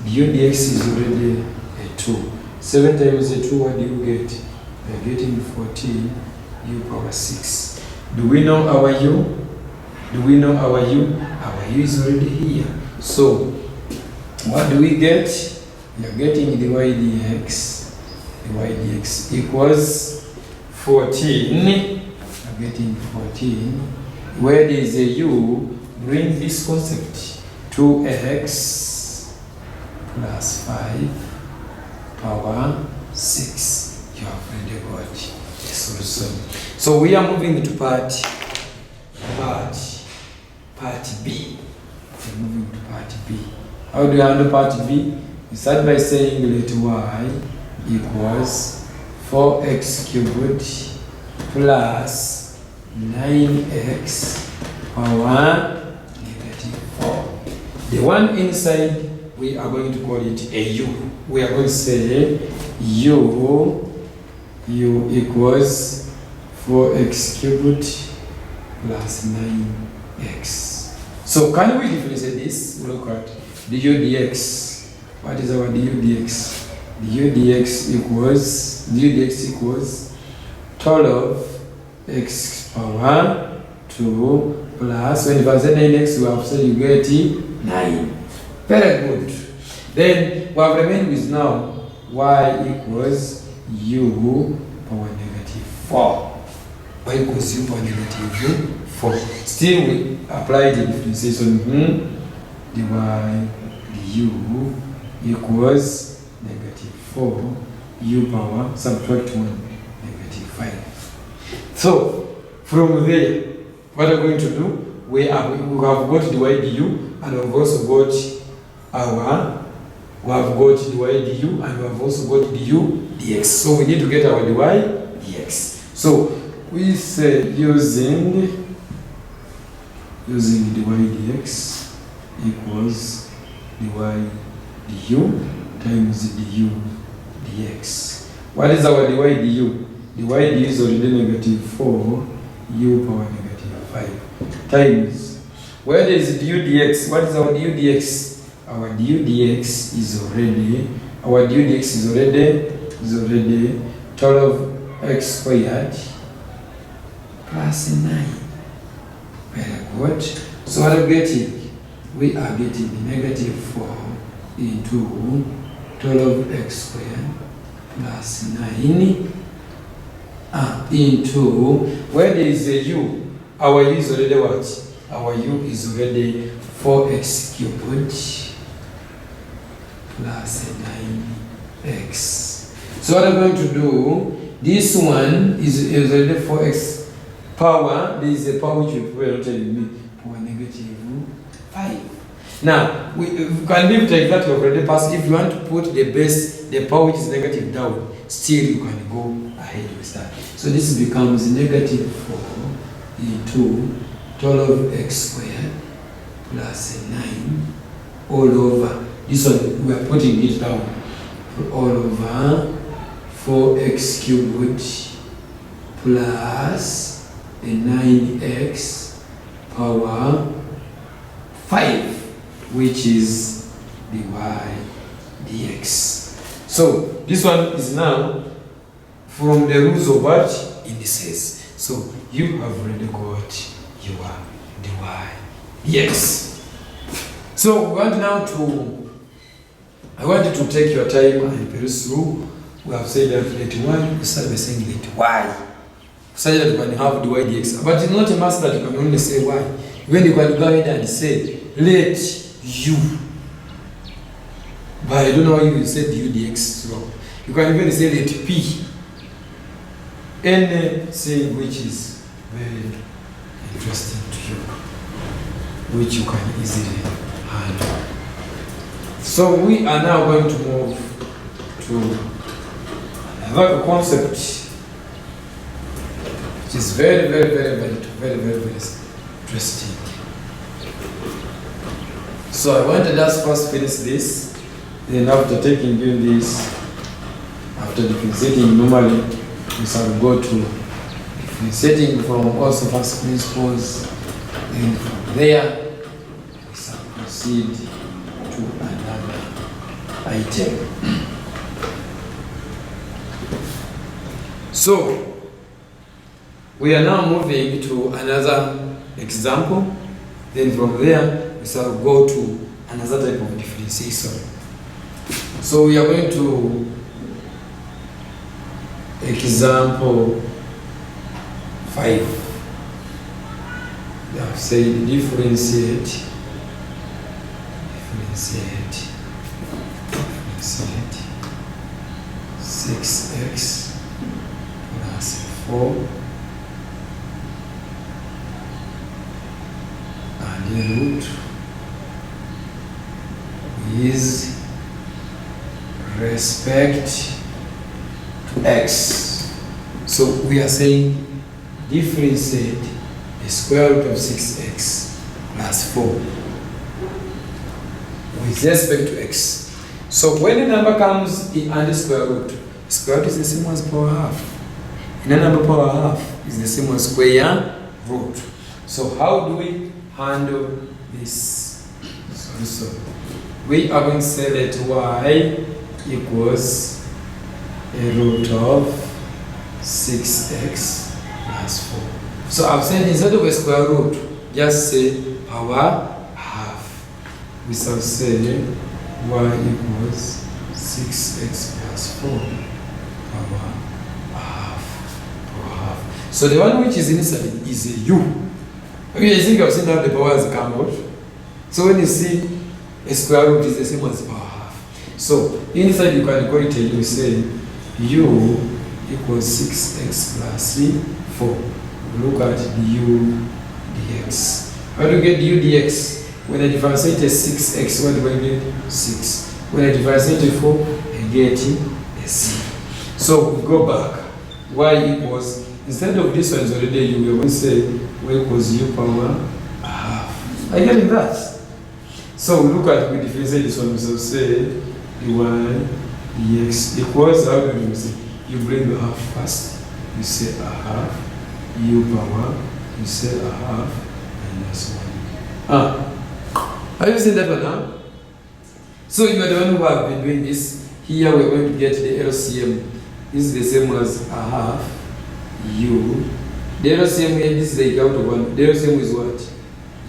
The u dx is already a 2. 7 times a 2, what do you get? We are getting 14u power 6. Do we know our u? Our u is already here. So, what do we get? We are getting the y dx. The y dx equals 14. We are getting 14. Where there is a u, bring this concept. 2x plus 5 power 6. You have already got the solution. So we are moving to part B. We're moving to part B. How do you handle part B? You start by saying let y equals 4x cubed plus 9x power -4. The one inside, we are going to call it a u. We are going to say u equals 4x cubed plus 9x. So can we differentiate this? Look at the u dx. What is our du dx? du dx equals 12x power 2 plus, when you have said 9x, we have said you get 9. Very good. Then we have remained with now y equals u power negative 4. Y equals u power negative 4. Still we apply the differentiation. dy du equals negative 4 u power, subtract 1, negative 5. So from there, what we're going to do, we have got dy du, and we've also got dy du, and we have also got du dx. So we need to get our dy dx. So we say using dy dx equals dy du times du dx. What is our dy du? Dy du is already negative 4 u power negative 5 times, where there is du dx. What is our du dx? Our du dx is already 12x squared plus 9. Very good. So what are we getting? We are getting negative 4 into 12x squared plus 9 into, where there is a u, our u is already what? Our u is already 4x cubed plus 9x. So what I'm going to do, this one is already 4x power, there is a power which you were telling me, power negative 5. Now, we can leave it like that, we already passed. If you want to put the base, the power which is negative down, still you can go ahead with that. So this becomes negative 4 into 12x squared plus 9 all over. This one, we are putting it down. All over 4x cubed plus a 9x power 5, which is dy dx. So this one is now from the rules of what? Indices. So you have already got your dy dx. So we want now to, I want you to take your time and peruse through. We have said that let y, we start by saying let y, so that you can have dy dx. But it's not a must that you can only say y. When you can go ahead and say let u, but I don't know why you said u dx wrong. You can even say let p, anything which is very interesting to you, which you can easily handle. So we are now going to move to another concept, which is very interesting. So I wanted us first finish this, then after taking you this, after differentiating normally, we shall go to differentiating from also first principles, and from there we shall proceed to another item. So we are now moving to another example, then from there we shall go to another type of differentiation. So we are going to example 5. We have said differentiate 6x plus 4 and the root is respect to x. So we are saying differentiate the square root of 6x plus 4 with respect to x. So when a number comes in under square root is the same as power half. And a number power half is the same as square root. So how do we handle this So we are going to say that y equals a root of 6x plus 4. So I've said instead of a square root, just say power half. We shall say y equals 6x plus 4 power half. Power half. So the one which is inside is a u. Okay, I think I've seen how the powers come out. So when you see a square root is the same as power half. So inside you can equate it, you say u equals 6x plus 4. Look at du dx. How do you get du dx? When I differentiate a 6x, what do I get? 6. When I differentiate a 4, I get a c. So we go back. Y equals, instead of this one is already u, we are going to say y equals u power half. Are you getting that? So we look at, we differentiate this one, so say dy dx equals, how do you say? You bring the half first, you say a half, u power, you say a half, minus 1. Have you seen that one now? So you are the one who have been doing this. Here we are going to get the LCM. This is the same as a half u. The LCM here, this is the out of 1. The LCM is what?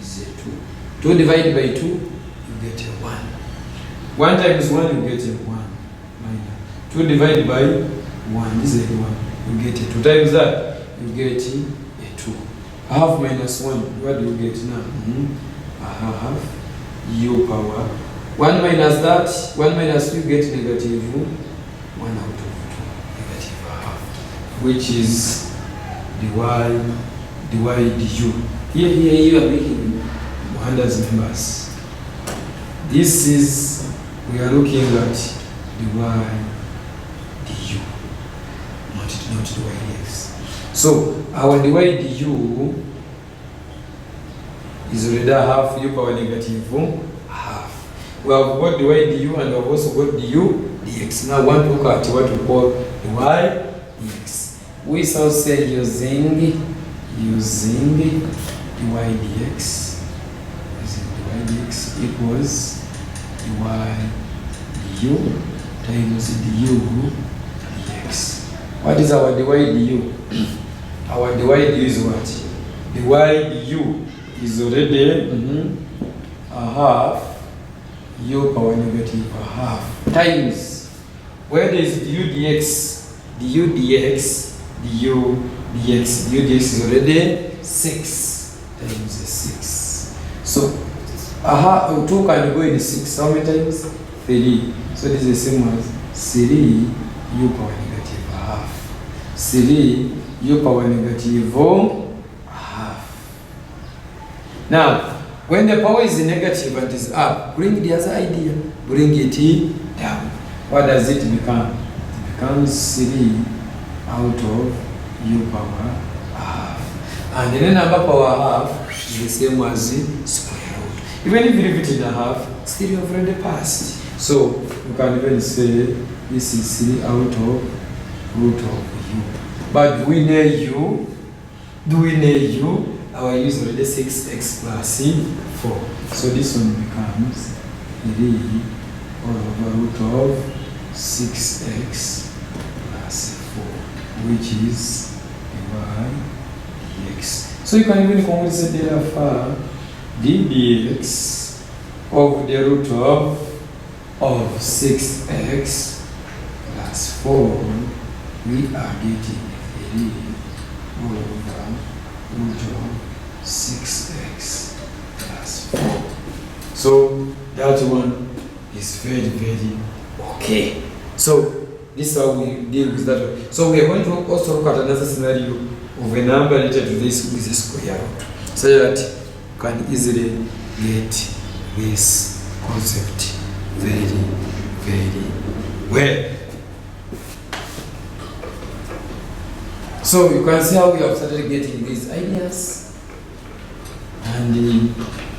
Is a 2. 2 divided by 2, you get a 1. 1 times 1, you get a 1. Minus 2 divided by 1, this is a 1. You get a 2 times that, you get a 2. Half minus 1, what do you get now? A half u power. 1 minus that, 1 minus 2, get negative 1 out of 2, negative half, which is dy du. Here you are making Mohanda's numbers. This is, we are looking at dy du, not dy dx. So our dy du is already half u power negative half. We have got dy du and we have also got du dx. Now I want to look at what we call dy dx. We shall say using dy dx equals dy du times du dx. What is our dy du? Our dy du is what? Dy du is already a half u power negative a half times, where there is du dx is already 6 times 6. So a half, 2 can go in 6. How many times? 3. So this is the same as 3 u power negative a half. 3 u power negative a half. Now, when the power is negative and is up, bring the other idea, bring it down. What does it become? It becomes 3 out of u power half. And the number power half is the same as the square root. Even if you leave it in a half, still you have already passed. So you can even say this is 3 out of root of u. But do we know u? Our u is already 6x plus 4. So this one becomes 3 all over root of 6x plus 4, which is dy dx. So you can even compensate therefore d dx of the root of 6x plus 4, we are getting 3 all over root of 6x plus 4. So that one is very, very okay. So this is how we deal with that one. So we are going to also look at another scenario of a number related to this with a square root, so that you can easily get this concept very, very well. So you can see how we have started getting these ideas, and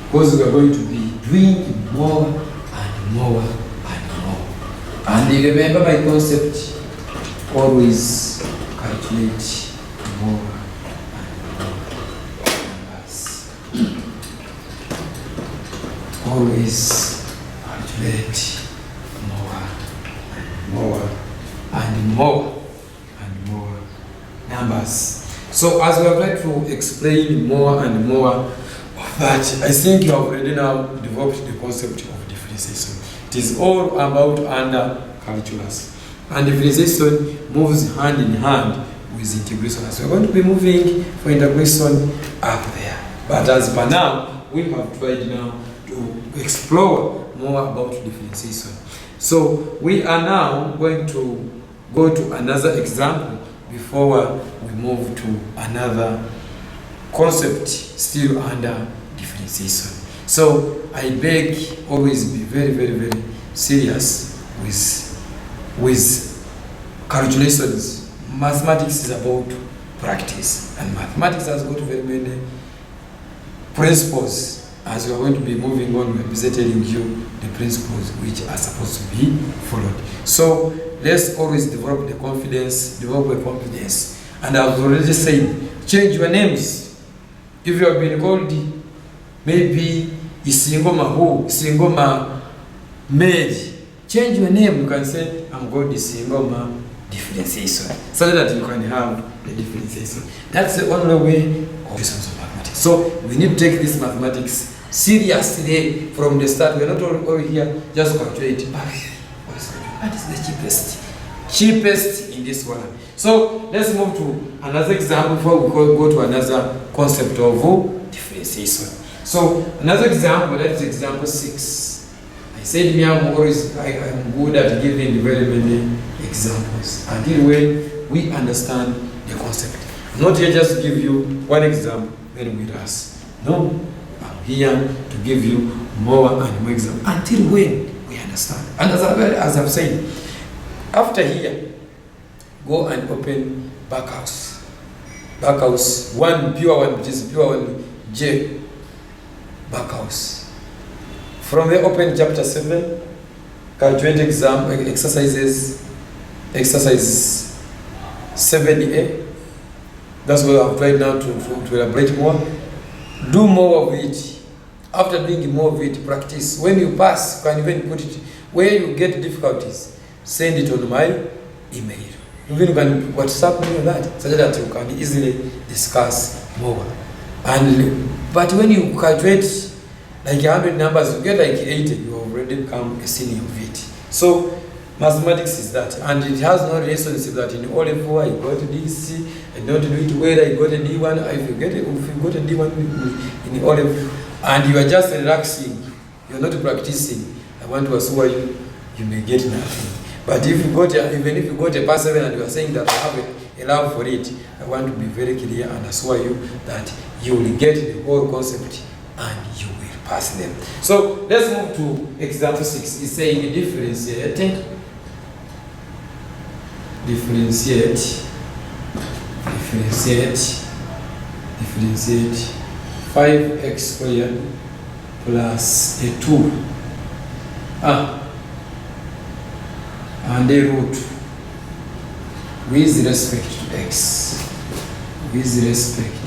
because we are going to be doing more and more and more. And remember my concept, always calculate more and more numbers. always calculate more and more and more and more numbers. So as we are trying to explain more and more of that, I think you have already now developed the concept of differentiation. It is all about under calculus. And differentiation moves hand in hand with integration. So we're going to be moving for integration up there. But as per now, we have tried now to explore more about differentiation. So we are now going to go to another example before we move to another concept still under differentiation. So I beg, always be very, very, very serious with calculations. Mathematics is about practice, and mathematics has got very many principles. As we are going to be moving on, we will be telling you the principles which are supposed to be followed. So let's always develop the confidence, And I've already said, change your names. If you have been called maybe Isingoma who, Isingoma Mary, change your name. You can say, I'm called Isingoma Differentiation, so that you can have the differentiation. That's the only way of mathematics. So we need to take this mathematics seriously from the start. We're not all here just calculate. What is the cheapest in this one? So let's move to another example before we go to another concept of differentiation. So another example, that is example 6. I said I'm good at giving very many examples until when we understand the concept. I'm not here just to give you one example, then with us. No, I'm here to give you more and more examples until when we understand. And as I've said, after here, go and open Backhouse. Backhouse, one pure one, which is pure one, J. Backhouse. From there, open chapter 7, calculate exercise 7A. That's what I've tried now to elaborate more. Do more of it. After doing more of it, practice. When you pass, you can even put it where you get difficulties. Send it on my email. Even you can WhatsApp me on that, so that you can easily discuss more. But when you calculate like 100 numbers, you get like 80, you already become a senior of it. So mathematics is that, and it has no relationship that in O-level I got this, I don't do it where I got a D1. If you got a D1 in O-level and you are just relaxing, you are not practicing, I want to assure you, you may get nothing. But if you got even if you got a pass 7 and you are saying that I have a love for it, I want to be very clear and assure you that you will get the whole concept and you will pass them. So let's move to example 6. It's saying differentiate 5x squared plus a 2 and a root with respect to x. With respect